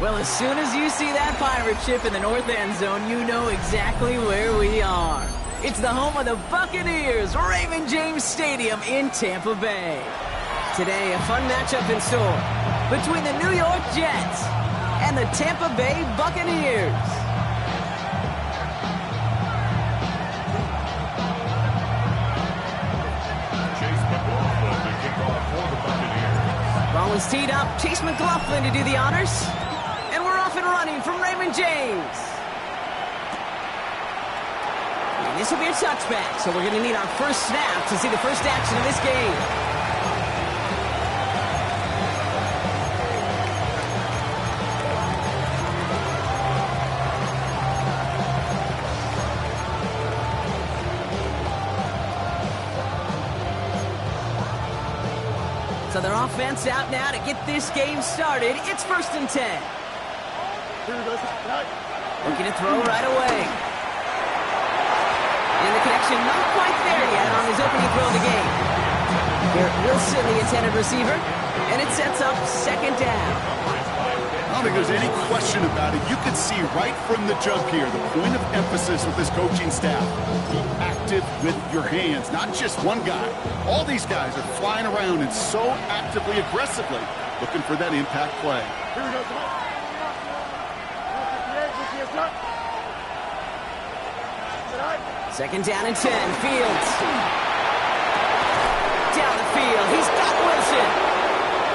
Well, as soon as you see that pirate ship in the north end zone, you know exactly where we are. It's the home of the Buccaneers, Raymond James Stadium in Tampa Bay. Today, a fun matchup in store between the New York Jets and the Tampa Bay Buccaneers. Ball is teed up. Chase McLaughlin to do the honors. And we're off and running from Raymond James. And this will be a touchback, so we're going to need our first snap to see the first action of this game. So their offense out now to get this game started. It's 1st and 10. Looking to throw right away. And the connection not quite there yet on his opening throw of the game. Garrett Wilson, the intended receiver. And it sets up 2nd down. I don't think there's any question about it. You can see right from the jump here, the point of emphasis with this coaching staff. Be active with your hands, not just one guy. All these guys are flying around and so actively, aggressively looking for that impact play. Here we go, come on. 2nd down and 10. Fields. Down the field. He's got Wilson.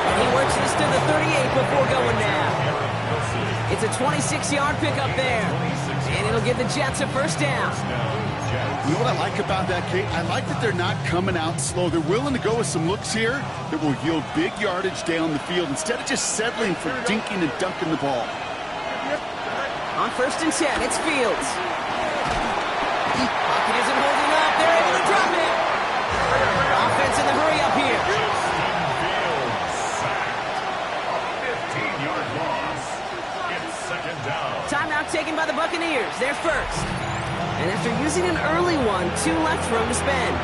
And he works this to the 38 before going down. It's a 26-yard pickup there. And it'll give the Jets a 1st down. You know what I like about that, Kate? I like that they're not coming out slow. They're willing to go with some looks here that will yield big yardage down the field instead of just settling for dinking and dunking the ball. On 1st and 10, it's Fields. Pocket isn't holding up. They're able to drop it. Offense in the hurry up here. 15-yard loss. It's 2nd down. Timeout taken by the Buccaneers. They're first. And after using an early one, 2 left for him to spend.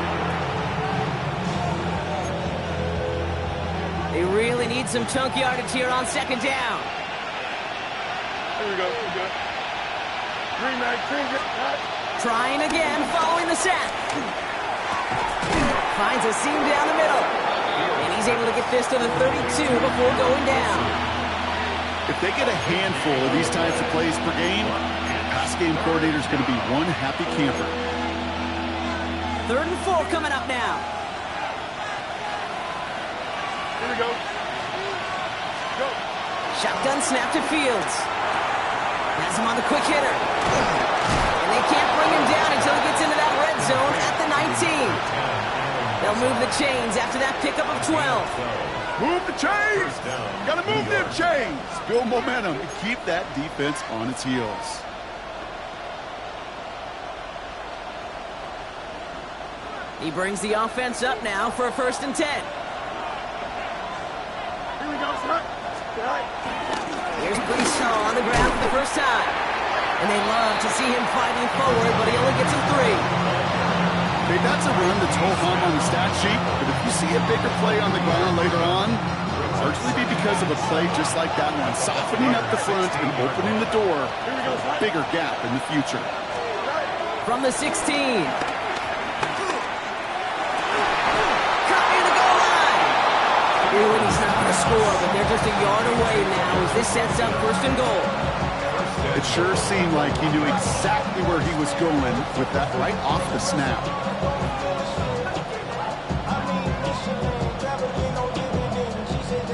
They really need some chunk yardage here on 2nd down. Here we go. Green man, Trying again, following the sack. Finds a seam down the middle. And he's able to get this to the 32 before going down. If they get a handful of these types of plays per game, pass game coordinator is going to be one happy camper. 3rd and 4 coming up now. Here we go. Go. Shotgun snap to Fields. Has him on the quick hitter. And they can't bring him down until he gets into that red zone at the 19. They'll move the chains after that pickup of 12. Move the chains! Gotta move them chains! Build momentum and keep that defense on its heels. He brings the offense up now for a 1st and 10. Here we go, son. Here's Breesaw on the ground for the first time. And they love to see him fighting forward, but he only gets a 3. Okay, that's a run that's ho-hum on the stat sheet, but if you see a bigger play on the ground later on, it'll largely be because of a play just like that one, softening up the front and opening the door for a bigger gap in the future. From the 16. Caught near the goal line. Ooh, and he's not going to score, but they're just a yard away now as this sets up 1st and goal. It sure seemed like he knew exactly where he was going with that right off the snap.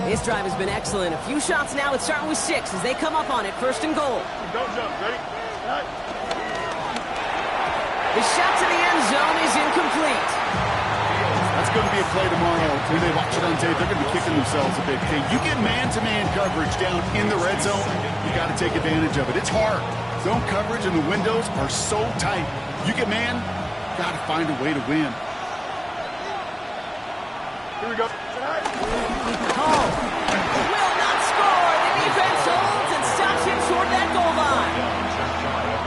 This drive has been excellent. A few shots now. It's starting with 6 as they come up on it. 1st and goal. Don't jump. Ready? Right. The shot to the end zone is incomplete. That's going to be a play tomorrow. When they watch it on tape, they're going to be kicking themselves a big thing. You get man-to-man coverage down in the red zone, you got to take advantage of it. It's hard. Zone coverage and the windows are so tight. You get man, got to find a way to win. Here we go. Oh, will not score. The defense holds and stops him short that goal line.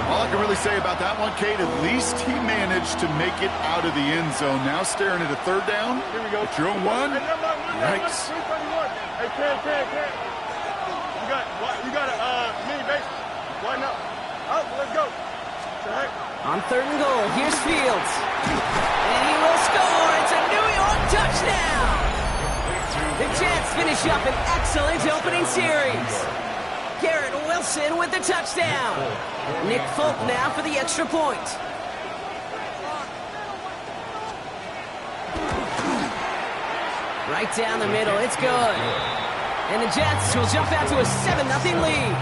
All I can really say about that one, Kate, at least he managed to make it out of the end zone. Now staring at a 3rd down. Here we go. At your own 1. Yikes. Hey, Ken. You got Let's go. Right. On 3rd and goal, here's Fields. And he will score. It's a New York touchdown. The Jets finish up an excellent opening series. Garrett Wilson with the touchdown. Nick Folk now for the extra point. Right down the middle, it's good. And the Jets will jump out to a 7-0 lead.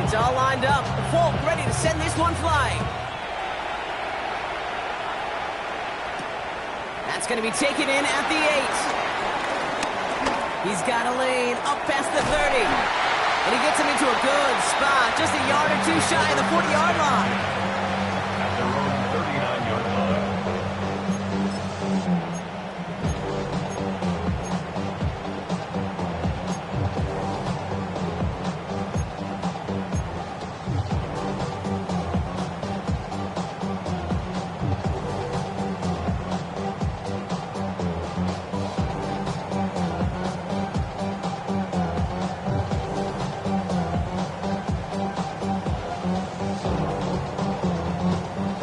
It's all lined up. Folk ready to send this one flying. That's going to be taken in at the 8. He's got a lane up past the 30. And he gets him into a good spot, just a yard or two shy of the 40-yard line. At their own 39-yard line.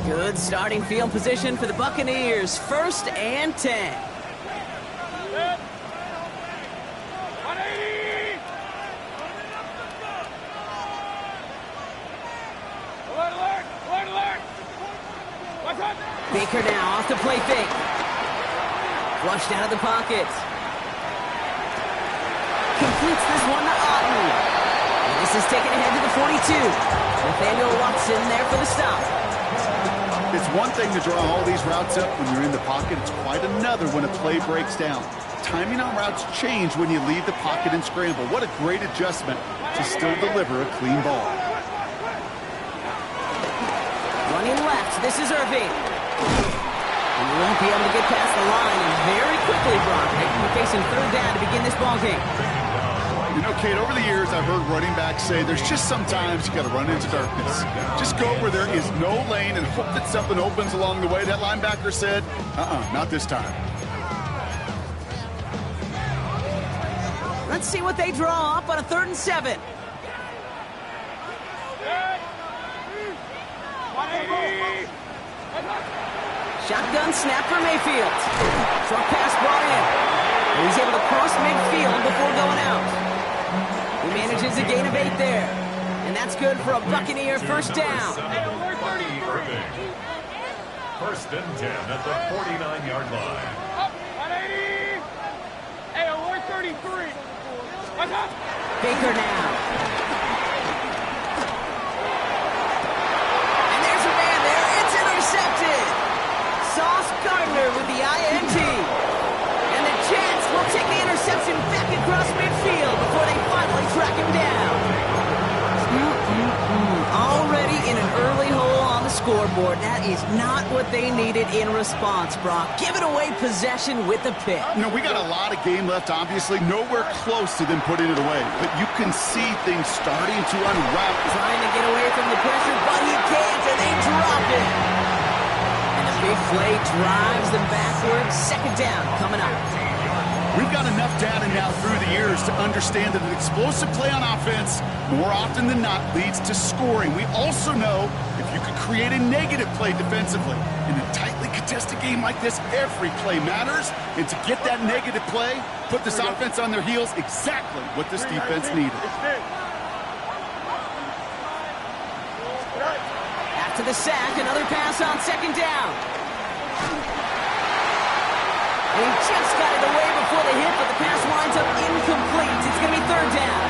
Good starting field position for the Buccaneers. 1st and 10. Baker now off the play fake. Flushed out of the pocket. Completes this one to Otten. And this is taken ahead to the 42. Nathaniel Watson there for the stop. It's one thing to draw all these routes up when you're in the pocket. It's quite another when a play breaks down. Timing on routes change when you leave the pocket and scramble. What a great adjustment to still deliver a clean ball. Running left, this is Irving. And he won't be able to get past the line, and very quickly, Brock, they're facing 3rd down to begin this ball game. You know, Kate, over the years, I've heard running backs say there's just sometimes you got to run into darkness. Just go where there is no lane and hope that something opens along the way. That linebacker said, not this time. Let's see what they draw up on a 3rd and 7. Shotgun snap for Mayfield. Short pass brought in. And he's able to cross midfield before going out. He manages a gain of 8 there. And that's good for a Buccaneer 1st down. 1st and 10 at the 49-yard line. Up, 180. Hey, alert 33. What's up? Baker now. And there's a man there. It's intercepted. Sauce Gardner with the INT. And the Jets will take the interception back across midfield before they finally track him down. Already in an early hole on the scoreboard. That is not what they needed in response, Brock. Giving away possession with the pick. You know, we got a lot of game left, obviously. Nowhere close to them putting it away. But you can see things starting to unwrap. Trying to get away from the pressure, but he can't, and they drop it. And the big play drives them backwards. 2nd down coming up. We've got enough data now through the years to understand that an explosive play on offense more often than not leads to scoring. We also know if you could create a negative play defensively in a tightly contested game like this, every play matters. And to get that negative play, put this offense on their heels, exactly what this defense needed. After the sack, another pass on 2nd down. He just got it away before the hit, but the pass winds up incomplete. It's going to be 3rd down.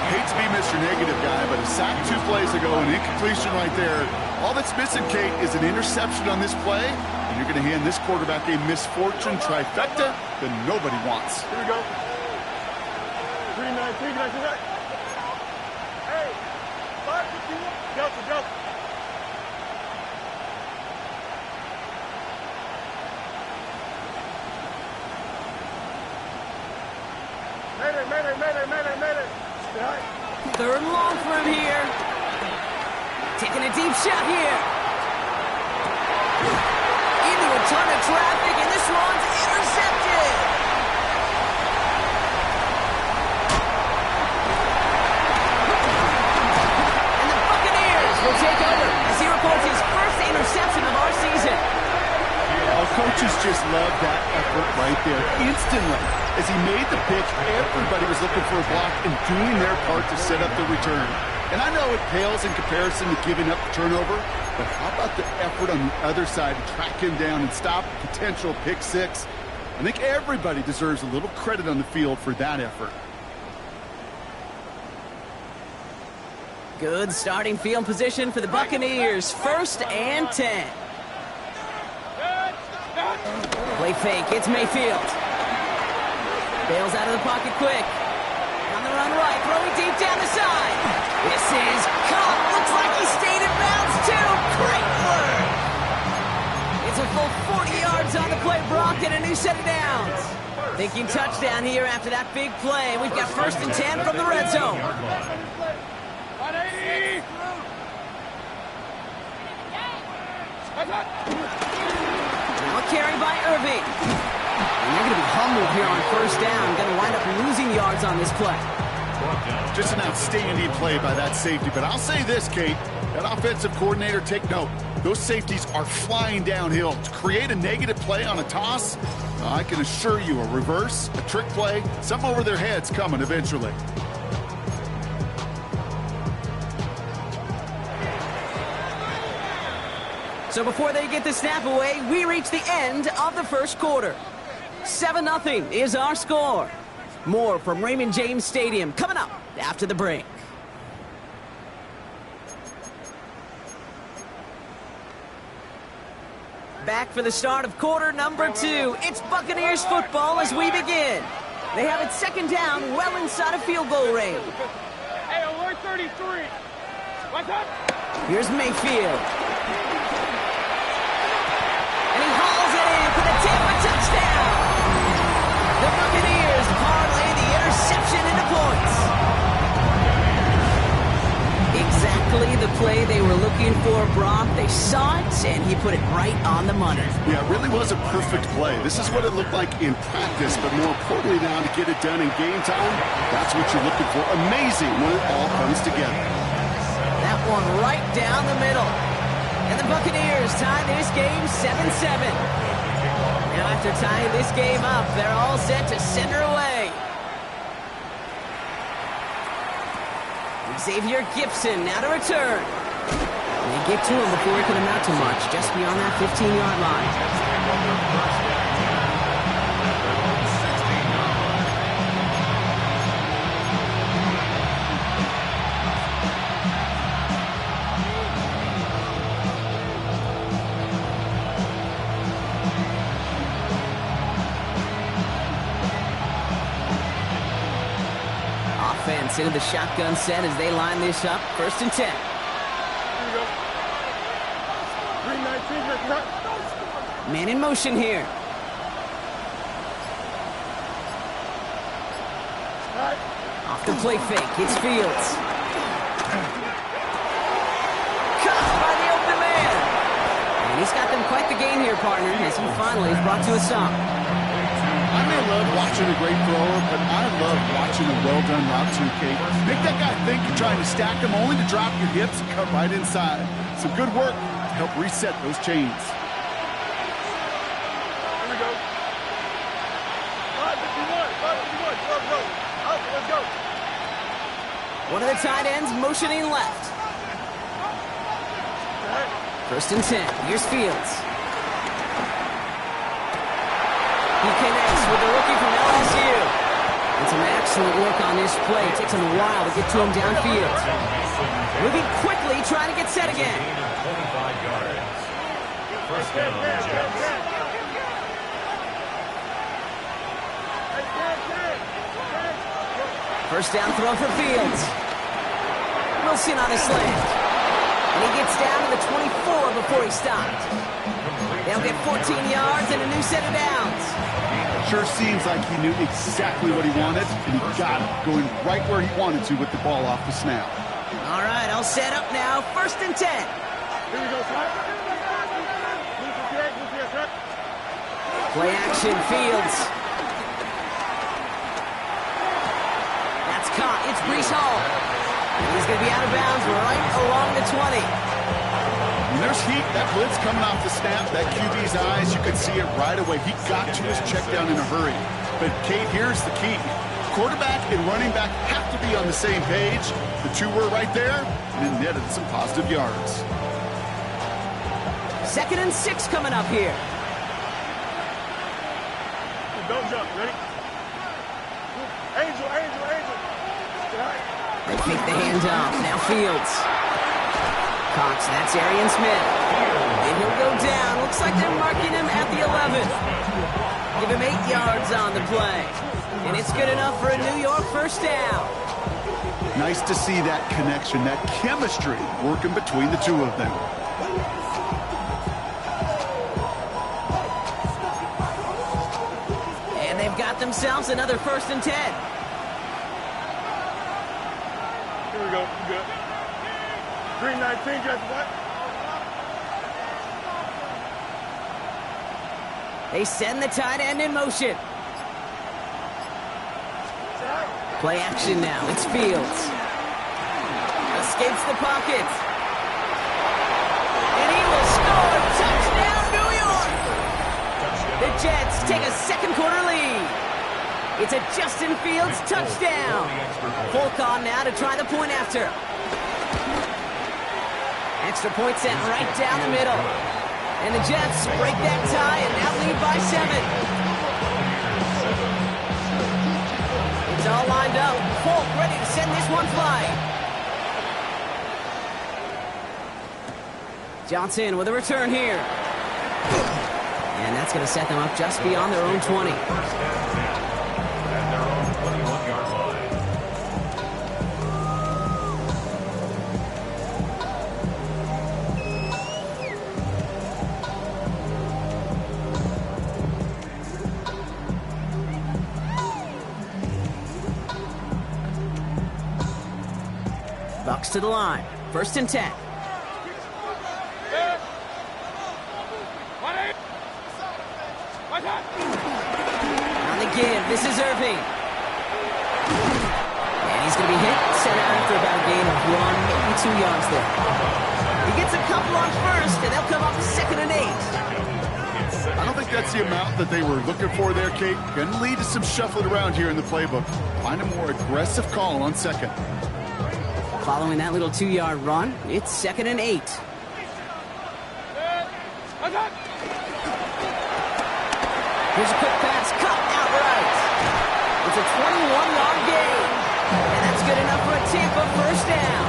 I hate to be Mr. Negative guy, but a sack 2 plays ago, an incompletion right there. All that's missing, Kate, is an interception on this play, and you're going to hand this quarterback a misfortune trifecta that nobody wants. Here we go. 3-9. Hey, 5-51. Delta. Mayday. 3rd and long for him here. Taking a deep shot here. Into a ton of traffic, and this one's intercepted. coaches just love that effort right there. Instantly, as he made the pitch, everybody was looking for a block and doing their part to set up the return. And I know it pales in comparison to giving up the turnover, but how about the effort on the other side to track him down and stop a potential pick six? I think everybody deserves a little credit on the field for that effort. Good starting field position for the Buccaneers. 1st and 10. Play fake. It's Mayfield. Bails out of the pocket quick. On the run right. Throwing deep down the side. This is caught. Looks like he stayed in bounds too. Great work. It's a full 40 yards on the play, Brock, and a new set of downs. Thinking touchdown here after that big play. We've got 1st and 10 from the red zone. 180. Now a carry by Irving. And they're going to be humbled here on 1st down. Going to wind up losing yards on this play. Just an outstanding play by that safety. But I'll say this, Kate. That offensive coordinator, take note. Those safeties are flying downhill. To create a negative play on a toss, I can assure you a reverse, a trick play, something over their heads coming eventually. So before they get the snap away, we reach the end of the 1st quarter. 7-0 is our score. More from Raymond James Stadium coming up after the break. Back for the start of quarter number 2. It's Buccaneers football as we begin. They have it 2nd down, well inside of field goal range. Hey, alert 33. What's up? Here's Mayfield. And he hauls it in for the Tampa touchdown. The Buccaneers parlay the interception into points. Exactly the play they were looking for, Brock. They saw it, and he put it right on the money. Yeah, it really was a perfect play. This is what it looked like in practice, but more importantly now to get it done in game time, that's what you're looking for. Amazing when it all comes together. That one right down the middle. And the Buccaneers tie this game 7-7. Now after tying this game up, they're all set to send her away. Xavier Gipson now to return. They get to him before it could amount to much, just beyond that 15-yard line. Offense into the shotgun set as they line this up. 1st and 10. Here we go. 319, let's run. Man in motion here. All right. Off the play fake. It's Fields. Caught by the open man. And he's got them quite the game here, partner, as he finally is brought to a stop. I may love watching a great thrower, but I love watching a well-done route too, Kate. Make that guy think you're trying to stack him only to drop your hips and cut right inside. Some good work to help reset those chains. Here we go. 551, 551. Go. Out, let's go. One of the tight ends motioning left. All right. 1st and 10. Here's Fields. He connects with the rookie from LSU. It's an excellent look on this play. It takes him a while to get to him downfield. Moving quickly, trying to get set again. 25 yards. 1st down, Jets. First down throw for Fields. Wilson on his slant. And he gets down to the 24 before he stopped. They'll get 14 yards and a new set of downs. Sure seems like he knew exactly what he wanted, and he got it, going right where he wanted to with the ball off the snap. All right, I'll set up now. 1st and 10. Here we go, Ty. Play action, Fields. That's caught. It's Breece Hall. And he's going to be out of bounds right along the 20. When there's heat, that blitz coming off the snap, that QB's eyes, you can see it right away. He got to his check down in a hurry. But, Kate, here's the key. Quarterback and running back have to be on the same page. The two were right there, and it netted some positive yards. 2nd and 6 coming up here. Don't jump. Ready? Angel. They kick the hands off. Now Fields. Cox, that's Arian Smith. And he'll go down. Looks like they're marking him at the 11. Give him 8 yards on the play. And it's good enough for a New York first down. Nice to see that connection, that chemistry working between the two of them. And they've got themselves another 1st and 10. Here we go. Good. 319, just what? They send the tight end in motion. Play action now. It's Fields. Escapes the pocket. And he will score. Touchdown, New York! The Jets take a second quarter lead. It's a Justin Fields touchdown. Folk on now to try the point after. Extra point sent right down the middle. And the Jets break that tie and now lead by 7. It's all lined up. Folk ready to send this one flying. Johnson with a return here. And that's going to set them up just beyond their own 20. Bucks to the line. 1st and 10. On the give, this is Irving. And he's going to be hit, sent out after about a gain of 1, maybe 2 yards there. He gets a couple on 1st, and they'll come up 2nd and 8. I don't think that's the amount that they were looking for there, Kate. Going to lead to some shuffling around here in the playbook. Find a more aggressive call on 2nd. Following that little 2-yard run, it's 2nd and 8. Here's a quick pass, cut outright. It's a 21-yard gain. And that's good enough for a Tampa first down.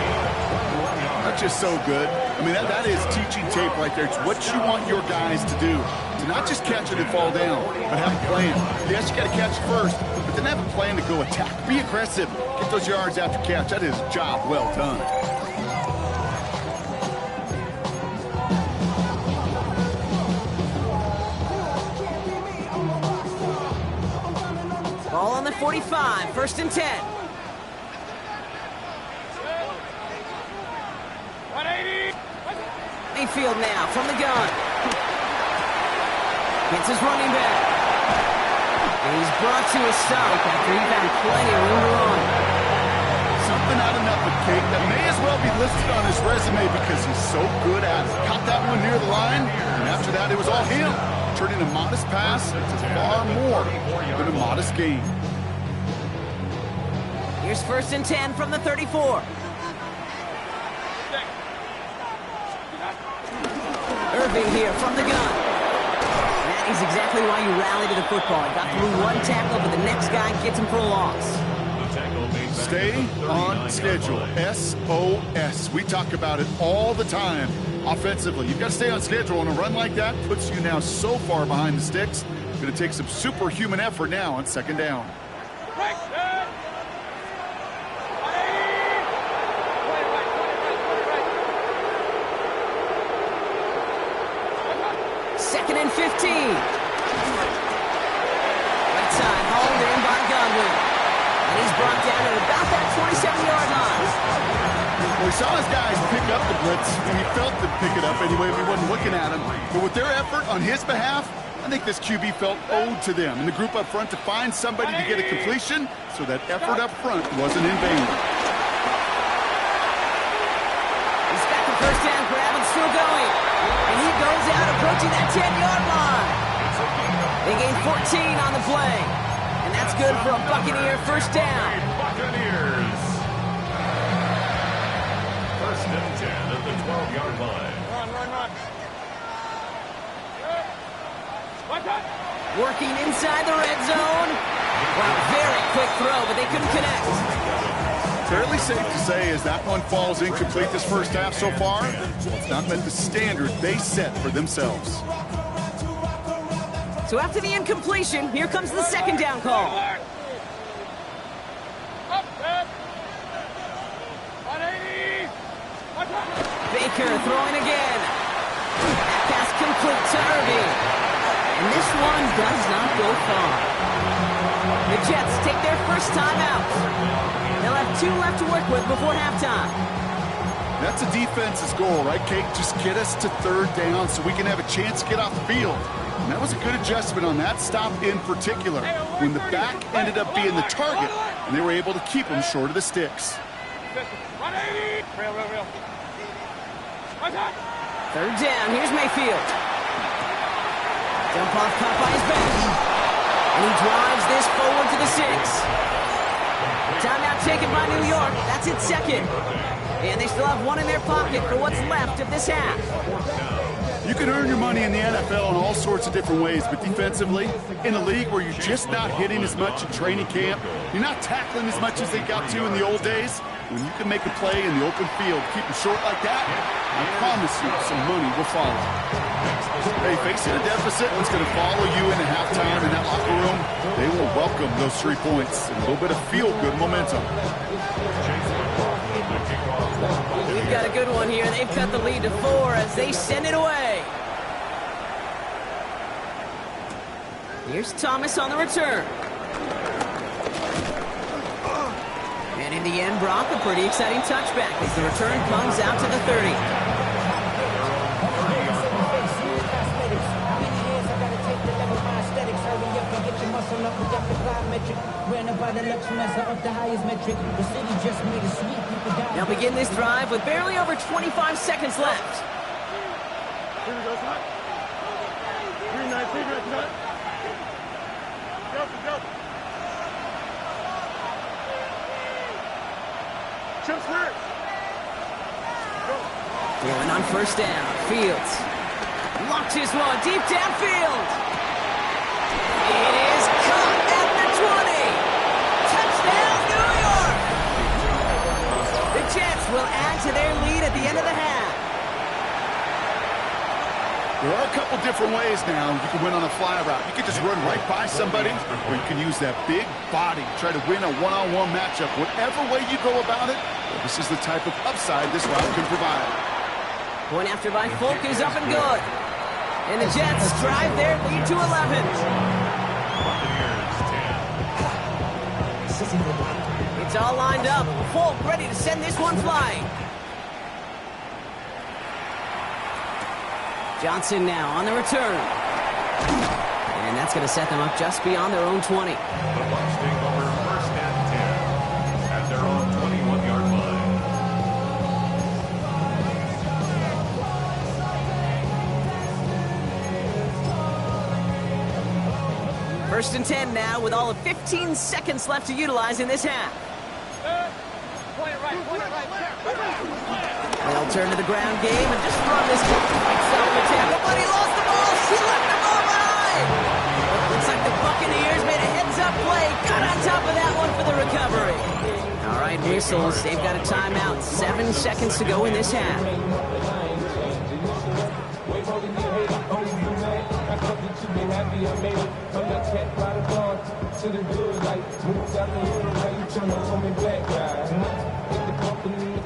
That's just so good. I mean, that is teaching tape right there. It's what you want your guys to do. To not just catch it and fall down, but have a plan. Yes, you got to catch it first, but then have a plan to go attack. Be aggressive. Get those yards after catch. That is a job well done. Ball on the 45, 1st and 10. Mayfield now from the gun. Gets his running back. And he's brought to a stop after he found plenty of room to run. Something out of nothing, Kate, that may as well be listed on his resume because he's so good at it. Caught that one near the line, and after that, it was all him. Turning a modest pass into far more than a modest gain. Here's 1st and 10 from the 34. Irving here from the gun. That is exactly why you rally to the football. He got through one tackle, but the next guy gets him for a loss. Stay on schedule. SOS. We talk about it all the time. Offensively, you've got to stay on schedule, and a run like that puts you now so far behind the sticks. It's going to take some superhuman effort now on 2nd down. Second and 15. Right side, hauled in by Godwin. And he's brought down at about that 27-yard line. Well, we saw his guys pick up the blitz, and he felt them pick it up anyway if he wasn't looking at him. But with their effort on his behalf, I think this QB felt owed to them and the group up front to find somebody to get a completion, so that effort up front wasn't in vain. He's got the first down grab and still going. approaching that 10-yard line. They gain 14 on the play. And that's good for a Buccaneer first down. Buccaneers. First and 10 at the 12-yard line. Run. Working inside the red zone. Wow, very quick throw, but they couldn't connect. Fairly safe to say as that one falls incomplete this first half so far, it's not met the standard they set for themselves. So after the incompletion, here comes the second down call. Baker throwing again. That pass complete to Irving. And this one does not go far. The Jets take their first time out. They'll have 2 left to work with before halftime. That's a defense's goal, right, Kate? Just get us to third down so we can have a chance to get off the field. And that was a good adjustment on that stop in particular, when the back ended up being the target, and they were able to keep him short of the sticks. Third down, here's Mayfield. Dump off caught by his back. And he drives this forward to the 6. Timeout taken by New York. That's its second. And they still have 1 in their pocket for what's left of this half. You can earn your money in the NFL in all sorts of different ways, but defensively, in a league where you're just not hitting as much in training camp, you're not tackling as much as they got to in the old days, when you can make a play in the open field, keep them short like that, I promise you some money will follow. Hey, facing a deficit that's going to follow you into halftime in that locker room, they will welcome those 3 points and a little bit of feel-good momentum. We've got a good one here. They've cut the lead to 4 as they send it away. Here's Thomas on the return. And in the end, Brock, a pretty exciting touchback as the return comes out to the 30. Now begin this drive with barely over 25 seconds left. Here we go, son. 319, right? Go. Chips clear. Go. Going on first down. Fields locks his one deep downfield. It is caught at the 20. Touchdown, New York. The Jets will add to their lead at the end of the half. There are a couple different ways now you can win on a fly route. You can just run right by somebody, or you can use that big body, try to win a one-on-one matchup. Whatever way you go about it, this is the type of upside this route can provide. Point after by Folk is up and good. And the Jets drive their lead to 11. It's all lined up. Folk ready to send this one flying. Johnson now on the return. And that's going to set them up just beyond their own 20. The Bucs take over first and 10 at their own 21-yard line. First and 10 now with all of 15 seconds left to utilize in this half. They'll turn to the ground game and just run this self-attack. But he lost the ball. He left the ball behind. Looks like the Buccaneers made a heads-up play. Got on top of that one for the recovery. All right, whistles. They've got a timeout. 7 seconds to go in this half.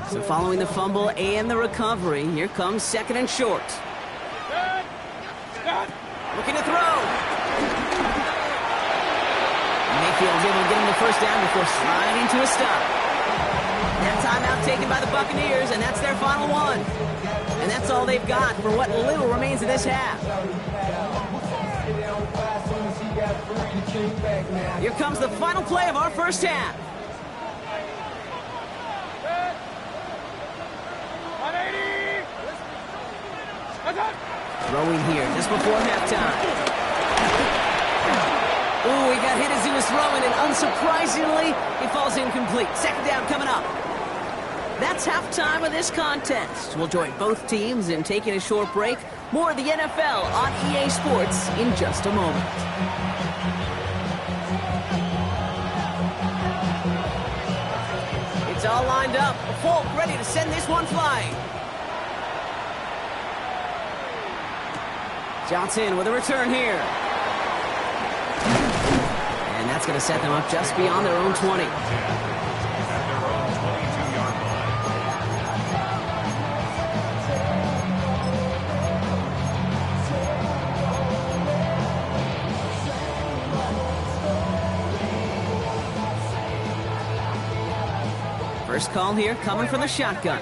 So following the fumble and the recovery, here comes second and short. Looking to throw. Mayfield's able to get him the first down before sliding to a stop. That timeout taken by the Buccaneers, and that's their final one. And that's all they've got for what little remains of this half. Here comes the final play of our first half. Throwing here just before halftime. Ooh, he got hit as he was throwing, and unsurprisingly, he falls incomplete. Second down coming up. That's halftime of this contest. We'll join both teams in taking a short break. More of the NFL on EA Sports in just a moment. It's all lined up. Folk ready to send this one flying. Johnson with a return here. And that's going to set them up just beyond their own 20. First call here coming from the shotgun.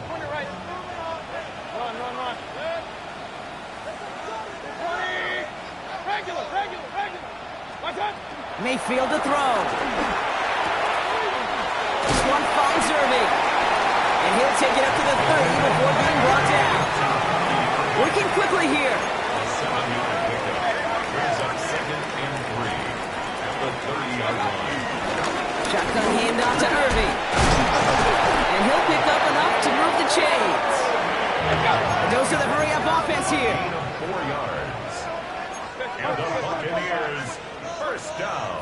Mayfield to throw. This one finds Irving. And he'll take it up to the 30 before being brought down. Working quickly here. Shotgun handoff to Irving. And he'll pick up enough to move the chains. Those are the hurry-up offense here. 4 yards. And the Buccaneers, first down.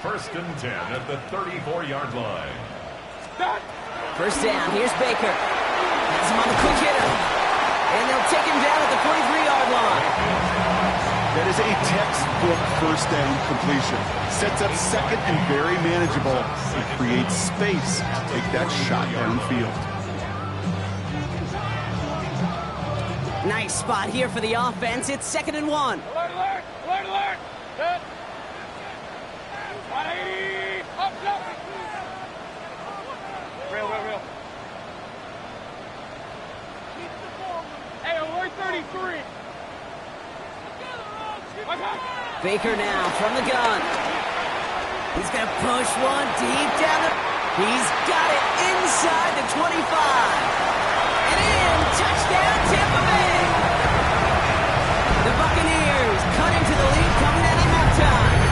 First and 10 at the 34-yard line. First down, here's Baker. Has him on the quick hitter. And they'll take him down at the 43-yard line. That is a textbook first down completion. Sets up second and very manageable. It creates space to take that shot downfield. Nice spot here for the offense. It's 2nd and 1. Alert, alert, alert, alert. Set. 180. Up, up. Real. Hey, alert 33. Baker now from the gun. He's going to push one deep down the... He's got it inside the 25. And in, touchdown Tampa Bay. The Buccaneers cut into the lead coming out of halftime.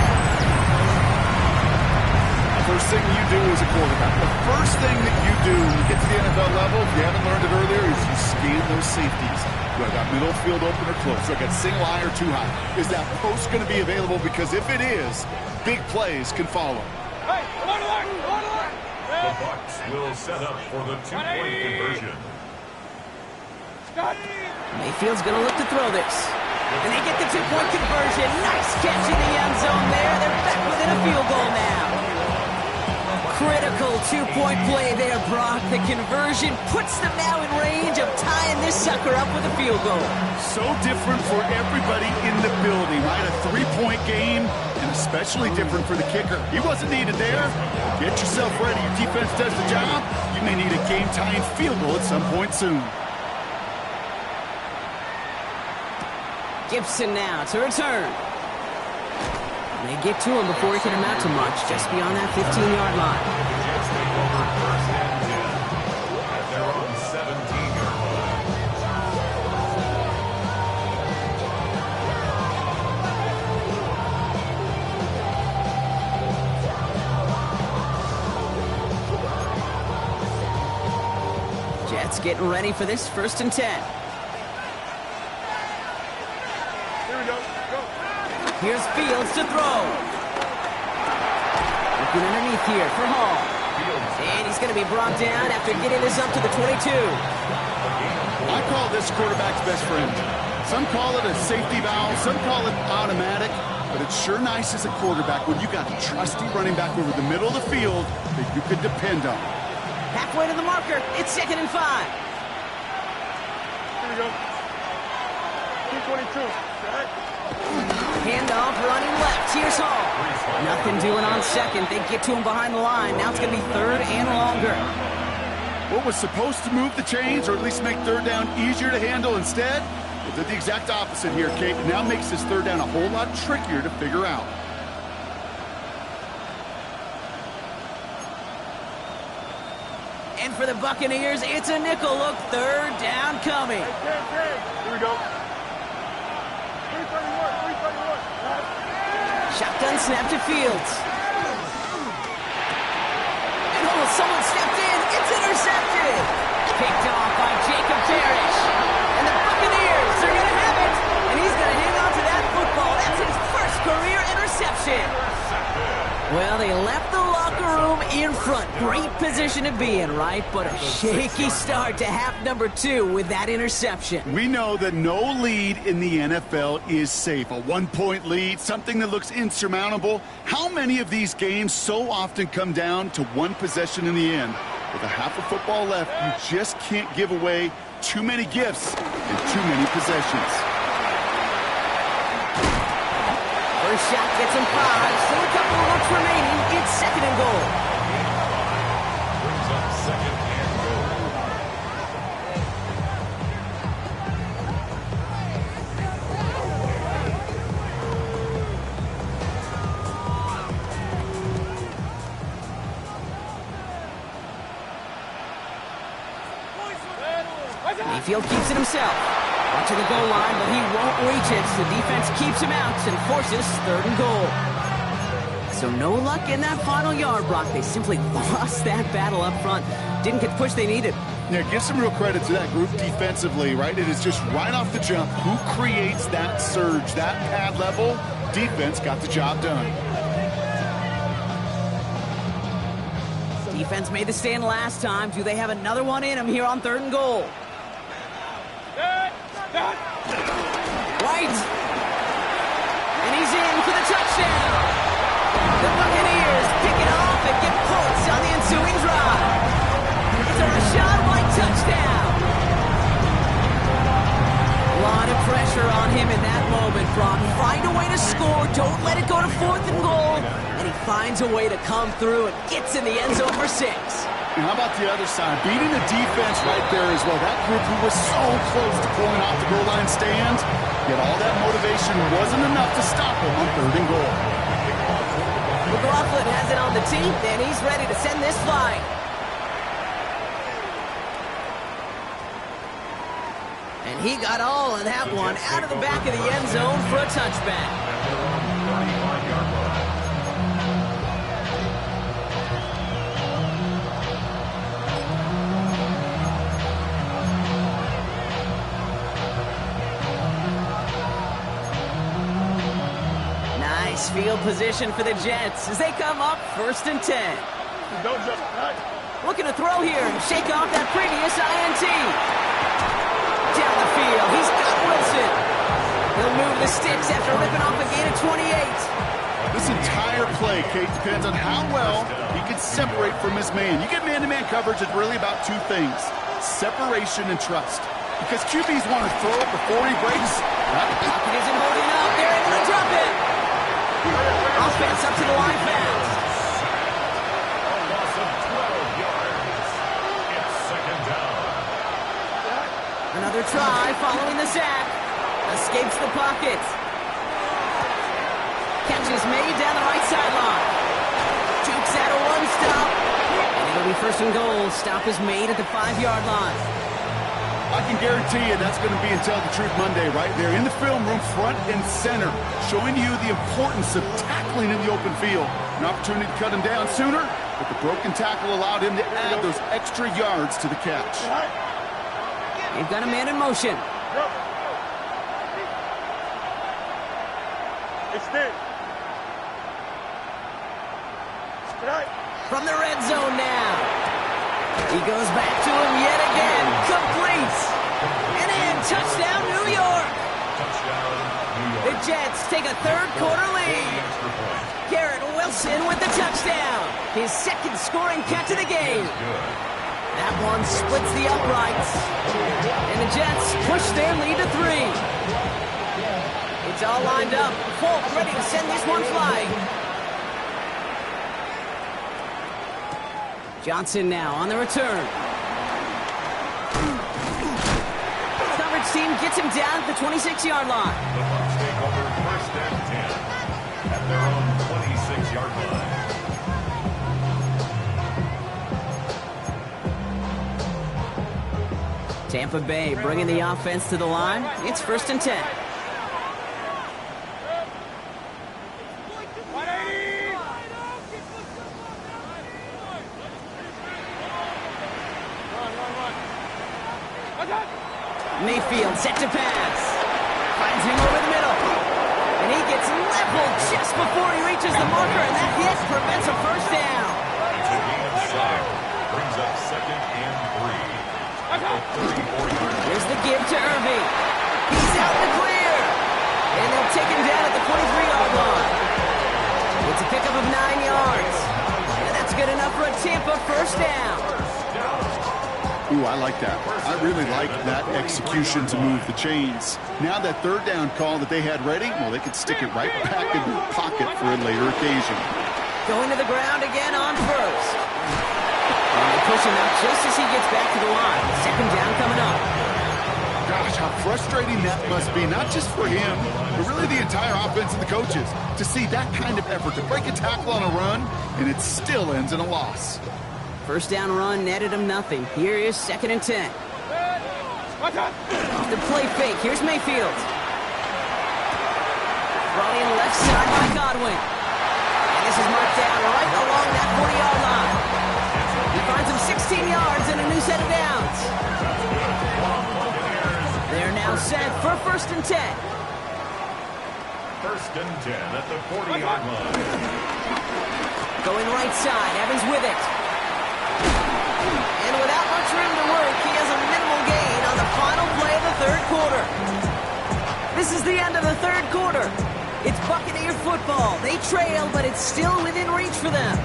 First thing you do as a quarterback, the first thing that you do when you get to the NFL level, if you haven't learned it earlier, is you scan those safeties. Do I got middle field open or close? Do I got single high or too high? Is that post going to be available? Because if it is, big plays can follow. Hey, alert, alert, alert, alert. The Bucs will set up for the 2-point conversion. Mayfield's going to look to throw this. And they get the 2-point conversion. Nice catch in the end zone there. They're back within a field goal now. Critical 2-point play there, Brock. The conversion puts them now in range of tying this sucker up with a field goal. So different for everybody in the building, right? A 3-point game, and especially different for the kicker. He wasn't needed there. Get yourself ready. Your defense does the job. You may need a game-tying field goal at some point soon. Gibson now to return. They get to him before he can amount to much, just beyond that 15-yard line. Jets take over first and 10 at their own 17-yard line. Jets getting ready for this 1st and 10. Here we go. Here's Fields to throw. Looking underneath here for Hall. And he's going to be brought down after getting this up to the 22. I call this quarterback's best friend. Some call it a safety valve, some call it automatic, but it's sure nice as a quarterback when you got a trusty running back over the middle of the field that you could depend on. Halfway to the marker. It's 2nd and 5. Here we go. 222. Right. Handoff running left. Here's Hall. Nothing doing on second. They get to him behind the line. Now it's going to be 3rd and longer. What was supposed to move the chains or at least make 3rd down easier to handle instead? It did the exact opposite here, Kate. It now makes this 3rd down a whole lot trickier to figure out. And And for the Buccaneers, it's a nickel look. Third down coming. Here we go. 331. Shotgun snap to Fields. And someone stepped in. It's intercepted. Picked off by Jacob Parrish. And the Buccaneers are going to have it. And he's going to hang on to that football. That's his first career interception. Well, they left the locker room in front. Great position to be in, right? But a shaky start to half number 2 with that interception. We know that no lead in the NFL is safe. A one-point lead, something that looks insurmountable. How many of these games so often come down to one possession in the end? With a half of football left, you just can't give away too many gifts and too many possessions. First shot gets him 5. Still a couple of looks remaining. It's second and goal. Brings up second and goal. Mayfield keeps it himself. Out to the goal line, but he won't reach it. The defense keeps him out and forces third and goal. So no luck in that final yard, Brock. They simply lost that battle up front. Didn't get the push they needed. Yeah, give some real credit to that group defensively, right? It is just right off the jump. Who creates that surge, that pad level? Defense got the job done. Defense made the stand last time. Do they have another one in them here on third and goal? White. And he's in for the touchdown. The Buccaneers pick it off and get points on the ensuing drive. It's a Rachaad White touchdown. A lot of pressure on him in that moment, Brock. Find a way to score. Don't let it go to fourth and goal. And he finds a way to come through and gets in the end zone for 6. And how about the other side? Beating the defense right there as well. That group who was so close to pulling off the goal line stand, yet all that motivation wasn't enough to stop him on third and goal. McLaughlin has it on the tee, and he's ready to send this flying. And he got all of that one out of the back of the end zone for a touchback. 35-yard line. Nice field position for the Jets as they come up 1st and 10. Don't jump. Looking to throw here and shake off that previous INT. Down the field, he's got Wilson. He'll move the sticks after ripping off a gain of 28. This entire play, Kate, depends on how well he can separate from his man. You get man-to-man coverage, it's really about 2 things: separation and trust. Because QBs want to throw it before he breaks. Pocket isn't holding up. They're able to drop it. Offense up to the line fast. A loss of 12 yards. It's second down. Another try following the sack. Escapes the pocket. Catch is made down the right sideline. Jukes out a one-stop. And it'll be 1st and goal. Stop is made at the 5-yard line. I can guarantee you that's going to be in Tell the Truth Monday right there in the film room, front and center, showing you the importance of tackling in the open field. An opportunity to cut him down sooner, but the broken tackle allowed him to add those extra yards to the catch. They've got a man in motion. Extend. From the red zone now. He goes back to him yet again. Complete. And in. Touchdown, New York. Touchdown, New York. The Jets take a third-quarter lead. Extra point. Garrett Wilson with the touchdown. His second scoring catch of the game. Good. That one splits the uprights. And the Jets push their lead to 3. It's all lined up. Folk ready to send this one flying. Johnson now on the return. Coverage team gets him down at the 26-yard line. The Bucs take over 1st and 10 at their own 26-yard line. Tampa Bay bringing the offense to the line. It's 1st and 10. Mayfield set to pass. Finds him over the middle. And he gets leveled just before he reaches the marker, and that hit prevents a first down. It's a gain of 7. Brings up 2nd and 3. 34-yard. Here's the give to Irving. He's out in the clear. And they'll take him down at the 23-yard line. It's a pickup of 9 yards. And that's good enough for a Tampa first down. Ooh, I like that. I really like that execution to move the chains. Now that 3rd down call that they had ready, well, they could stick it right back in the pocket for a later occasion. Going to the ground again on 1st. And they push him out just as he gets back to the line. 2nd down coming up. Gosh, how frustrating that must be, not just for him, but really the entire offense and the coaches, to see that kind of effort to break a tackle on a run, and it still ends in a loss. First down run netted him nothing. Here is 2nd and 10. Off the play fake. Here's Mayfield. Brought in left side by Godwin. And this is marked down right along that 40-yard line. He finds him 16 yards and a new set of downs. They're now set for 1st and 10. 1st and 10 at the 40-yard line. Going right side. Evans with it. And without much room to work, he has a minimal gain on the final play of the 3rd quarter. This is the end of the 3rd quarter. It's Buccaneer football. They trail, but it's still within reach for them.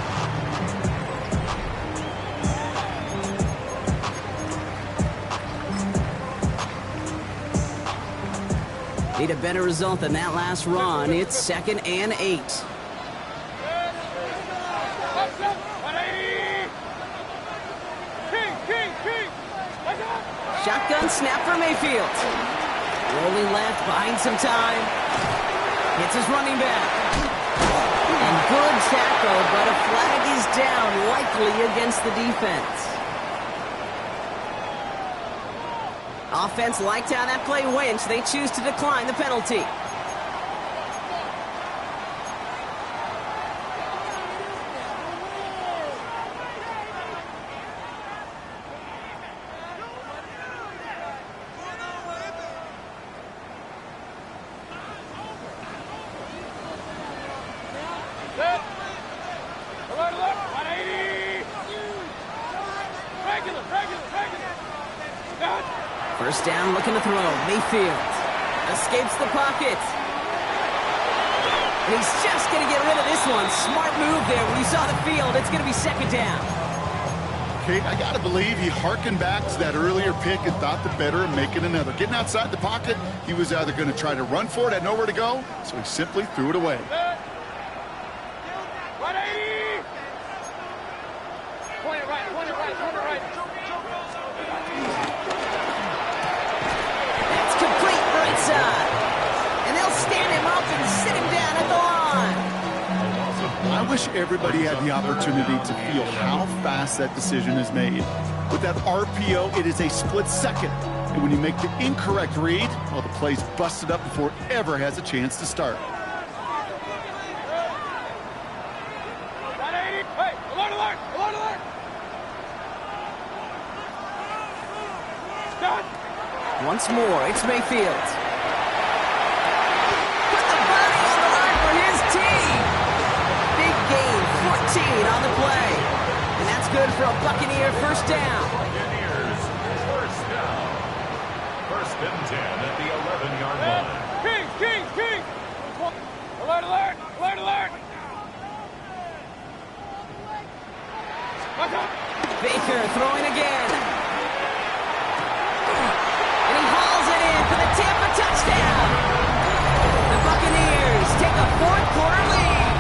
Need a better result than that last run. It's 2nd and 8. Shotgun snap for Mayfield. Rolling left, buying some time. Hits his running back. And good tackle, but a flag is down, likely against the defense. Offense liked how that play went. They choose to decline the penalty. First down, looking to throw. Mayfield escapes the pocket. And he's just going to get rid of this one. Smart move there when he saw the field. It's going to be 2nd down. Kate, I got to believe he hearkened back to that earlier pick and thought the better of making another. Getting outside the pocket, he was either going to try to run for it, had nowhere to go, so he simply threw it away. 180! Point it right, point it right, point it right. That's complete right side. And they'll stand him up and sit him down at the line. I wish everybody had the opportunity to feel how fast that decision is made. With that RPO, it is a split second. And when you make the incorrect read, well, the play's busted up before it ever has a chance to start. Hey, alert, alert, alert, alert! Done! Once more, it's Mayfield. Put the body on the line for his team. Big gain, 14 on the play. And that's good for a Buccaneer first down. Buccaneers, first down. 1st and 10 at the 11-yard line. King, king, king! Alert, alert, alert, alert! Baker throwing again. And he hauls it in for the Tampa touchdown. The Buccaneers take a 4th quarter lead.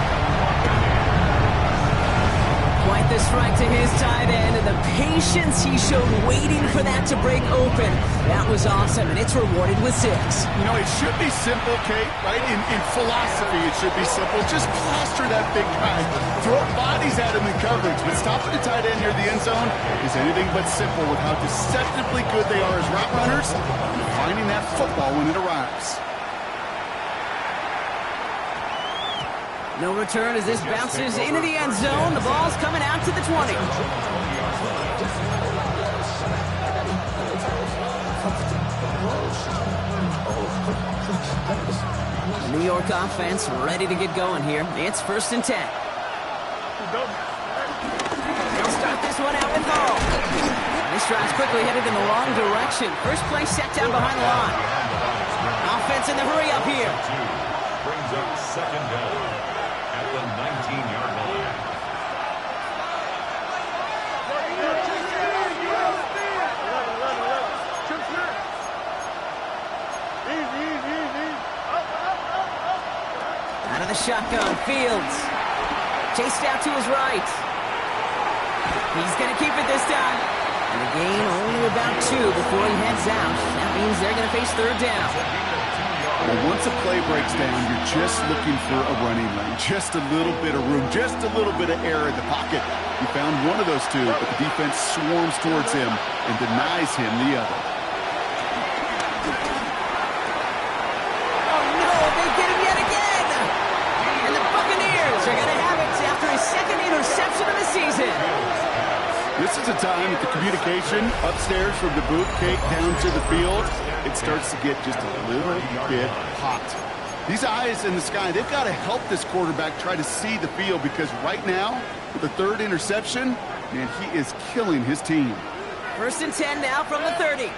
Quite this right to his tight end, and the patience he showed waiting for that to break open. That was awesome, and it's rewarded with 6. You know, it should be simple, Kate, right? In philosophy, it should be simple. Just plaster that big guy. Throw bodies at him in coverage. But stopping the tight end near the end zone is anything but simple with how deceptively good they are as route runners and finding that football when it arrives. No return as this bounces into the end zone. The ball's coming out to the 20. New York offense ready to get going here. It's 1st and 10. They'll start this one out with Hall. This drive's quickly headed in the wrong direction. First play set down behind the line. Offense in the hurry up here. Brings up 2nd down at the 19-yard line. Out of the shotgun, Fields. Chased out to his right. He's going to keep it this time. And the gain only about 2 before he heads out. That means they're going to face 3rd down. Well, once a play breaks down, you're just looking for a running lane. Just a little bit of room, just a little bit of air in the pocket. You found one of those 2, but the defense swarms towards him and denies him the other. Oh, no, they get him yet again. And the Buccaneers are going to have it after his 2nd interception of the season. This is a time that the communication upstairs from the booth cake down to the field, it starts to get just a little bit hot. These eyes in the sky, they've got to help this quarterback try to see the field because right now, with the 3rd interception, man, he is killing his team. 1st and 10 now from the 30.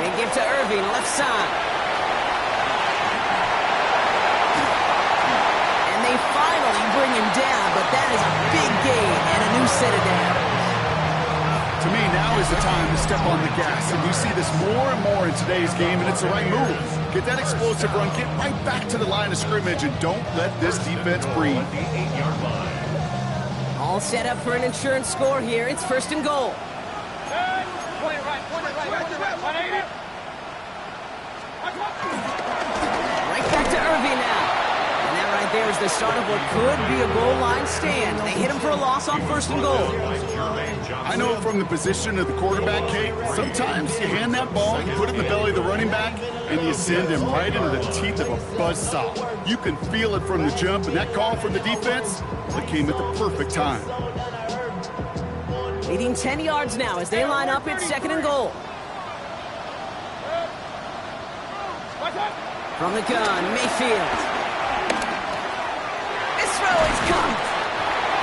They give to Irving, left side. They finally bring him down, but that is a big gain and a new set of downs. To me, now is the time to step on the gas, and you see this more and more in today's game, and it's the right move. Get that explosive run, get right back to the line of scrimmage, and don't let this defense breathe. All set up for an insurance score here. It's 1st and goal. Point it right. 180. Right back to Irving now. And that right there is the start of what could be a goal line stand. They hit him for a loss on 1st and goal. I know from the position of the quarterback, Kate, sometimes you hand that ball, you put it in the belly of the running back, and you send him right into the teeth of a buzzsaw. You can feel it from the jump, and that call from the defense, it came at the perfect time. Leading 10 yards now as they line up at 2nd and goal. From the gun, Mayfield. This throw is caught.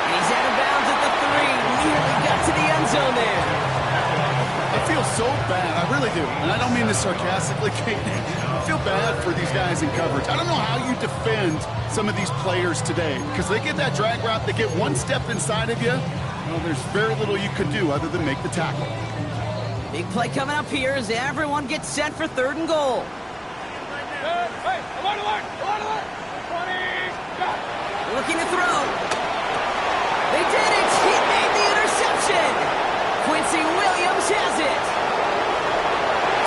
And he's out of bounds at the 3. Nearly got to the end zone there. I feel so bad. I really do. And I don't mean this sarcastically, Kate. I feel bad for these guys in coverage. I don't know how you defend some of these players today because they get that drag route, they get one step inside of you. Well, there's very little you could do other than make the tackle. Big play coming up here as everyone gets set for 3rd and goal. Looking to throw. They did it. He made the interception. Quincy Williams has it.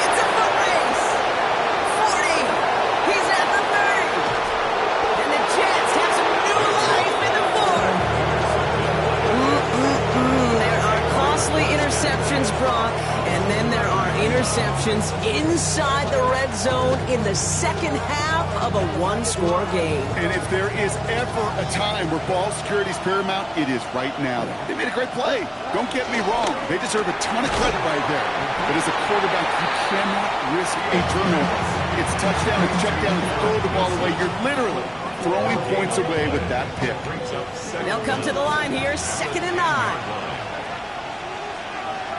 It's a foot race. 40. He's at the 30. And the Jets have some new life in the 4. There are costly interceptions, Brock. And then there are interceptions inside the red zone in the 2nd half of a 1-score game. And if there is ever a time where ball security is paramount, it is right now. They made a great play. Don't get me wrong. They deserve a ton of credit right there. But as a quarterback, you cannot risk a turnover. It's touchdown and check down and throw the ball away. You're literally throwing points away with that pick. They'll come to the line here, 2nd and 9.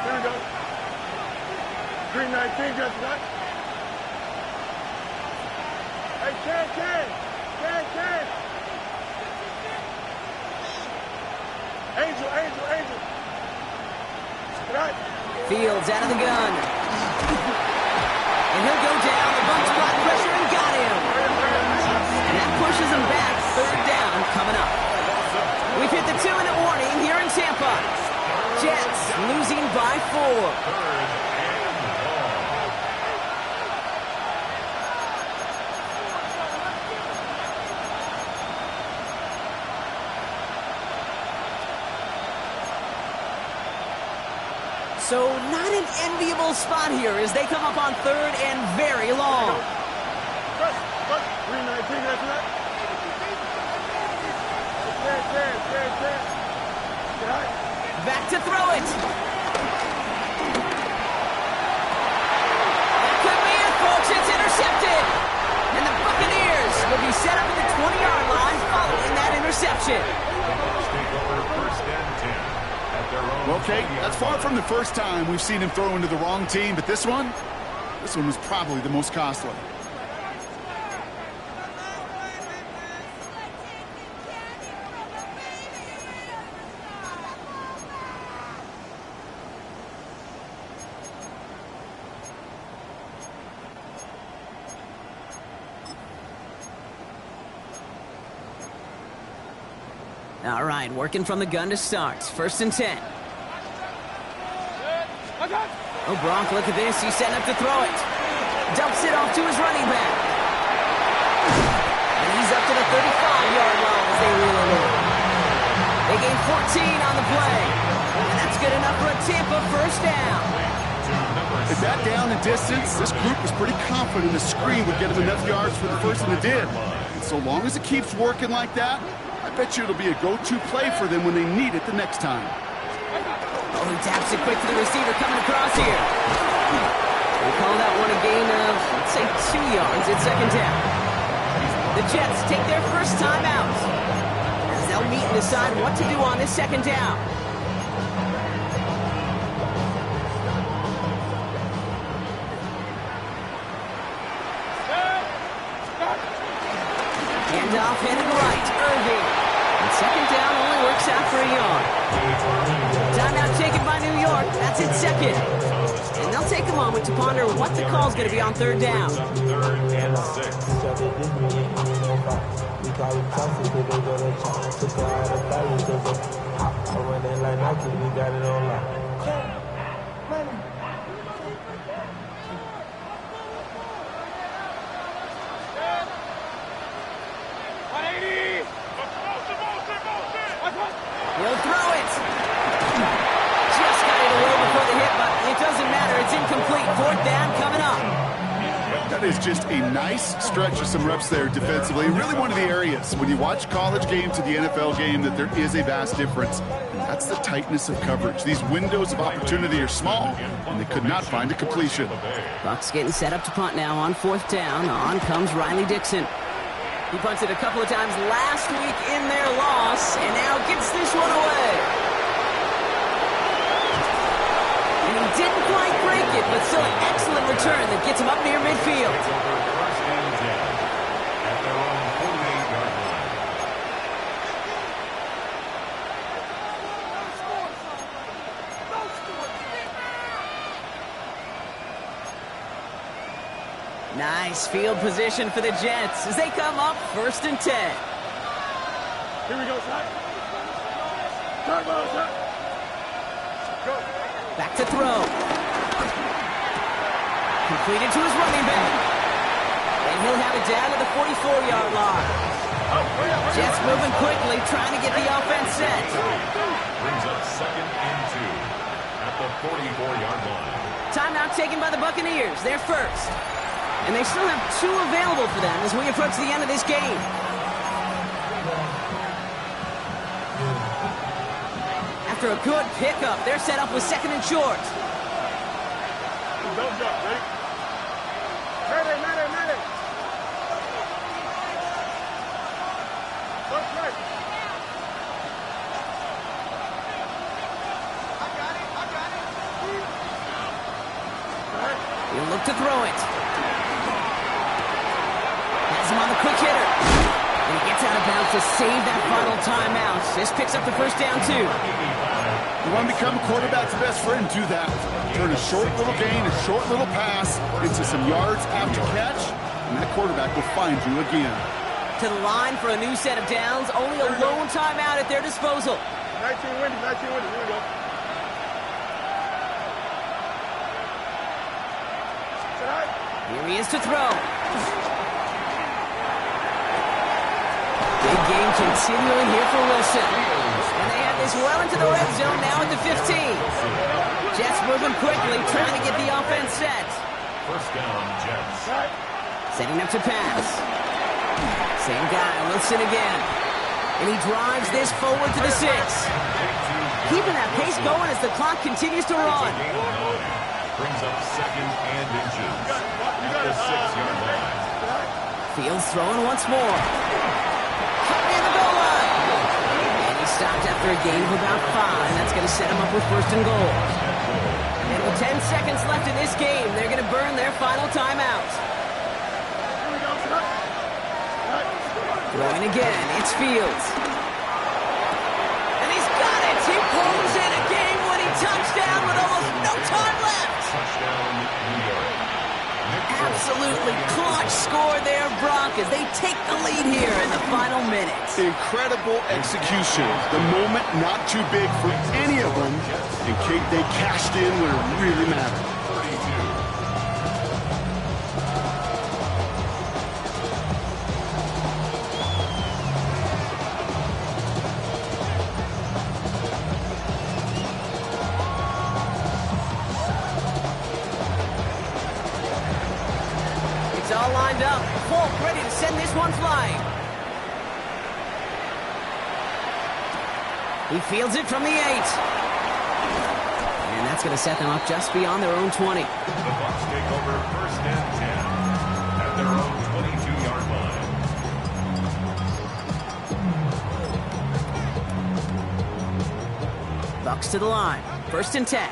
Here we go. 319, just what? Hey, Ken. Angel. Right. Fields out of the gun. And he'll go down. The Bucs brought pressure and got him. And that pushes him back. 3rd down. Third and long. So not an enviable spot here as they come up on third and very long. 319, that's right. Back to throw it. That could be it, folks. It's intercepted. And the Buccaneers will be set up at the 20-yard line following that interception. Take over first and 10 at their own. Okay, that's far from the first time we've seen him throw into the wrong team, but this one was probably the most costly. All right, working from the gun to start. First and 10. Oh, Gronk, look at this. He's setting up to throw it. Dumps it off to his running back. And he's up to the 35-yard line as they reel it in. They gain 14 on the play. And that's good enough for a Tampa first down. At that down and distance, this group was pretty confident the screen would get them enough yards for the first, and it did. And so long as it keeps working like that, I bet you it'll be a go-to play for them when they need it the next time. Oh, he taps it quick to the receiver coming across here. They call that one a gain of, let's say, 2 yards at second down. The Jets take their first time out as they'll meet and decide what to do on this second down. Handoff headed right, Irving. And second down only works out for a yard. Timeout taken by New York. That's its second. And they'll take a moment to ponder what the call's going to be on third down. Third and 6. He'll throw it. Just got it away before the hit, but it doesn't matter. It's incomplete. Fourth down coming up. That is just a nice stretch of some reps there defensively. Really one of the areas when you watch college game to the NFL game that there is a vast difference. And that's the tightness of coverage. These windows of opportunity are small, and they could not find a completion. Bucs getting set up to punt now on fourth down. On comes Riley Dixon. He punted a couple of times last week in their loss, and now gets this one away. And he didn't quite break it, but still an excellent return that gets him up near midfield. First and 10 at their own 48-yard line. Nice field position for the Jets as they come up first and 10. Here we go, son. Turn, son. Go. Back to throw. Completed to his running back. And he'll have it down to the 44-yard line. Jets moving quickly, trying to get the offense set. Brings up second and 2 at the 44-yard line. Timeout taken by the Buccaneers. They're first. And they still have 2 available for them as we approach the end of this game. After a good pickup, they're set up with second and short. Don't jump, ready? Ready. Don't play. I got it. He'll look to throw it. Has him on the quick hitter. And he gets out of bounds to save that final timeout. This picks up the first down, too. You want to become a quarterback's best friend, do that. Turn a short little gain, a short little pass into some yards after catch, and that quarterback will find you again. To the line for a new set of downs. Only a lone timeout at their disposal. 19 windy. Here we go. Here he is to throw. Big game continuing here for Wilson. And they have this well into the red zone now at the 15. Jets moving quickly, trying to get the offense set. First down, Jets. Setting up to pass. Same guy, Wilson again. And he drives this forward to the 6. Keeping that pace going as the clock continues to run. Brings up second and inches at the 6-yard line. Fields throwing once more. Near the goal line. And he stopped after a gain of about 5. That's going to set him up with first and goal. And with 10 seconds left in this game, they're going to burn their final timeout. Throwing again, it's Fields. And he's got it! He pulls in a game-winning touchdown with almost no time left! Touchdown, New York. Absolutely clutch score there, Brock, as they take the lead here in the final minutes. Incredible execution. The moment not too big for any of them. And Kate, they cashed in when it really mattered. 32. It's all lined up. Falk ready to send this one flying. He fields it from the 8. And that's going to set them up just beyond their own 20. The Bucs take over first and 10 at their own 22-yard line. Bucks to the line. First and 10.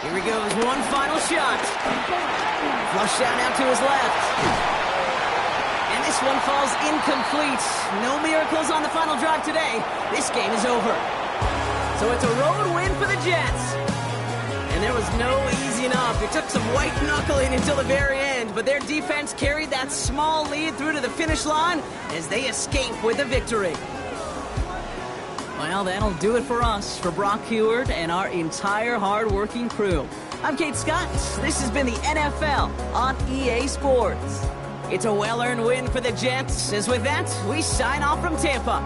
Here he goes, one final shot. Flush out now to his left. And this one falls incomplete. No miracles on the final drive today. This game is over. So it's a road win for the Jets. And there was no easing up. It took some white knuckling until the very end, but their defense carried that small lead through to the finish line as they escape with a victory. Well, that'll do it for us, for Brock Huard and our entire hard-working crew. I'm Kate Scott. This has been the NFL on EA Sports. It's a well-earned win for the Jets, as with that, we sign off from Tampa.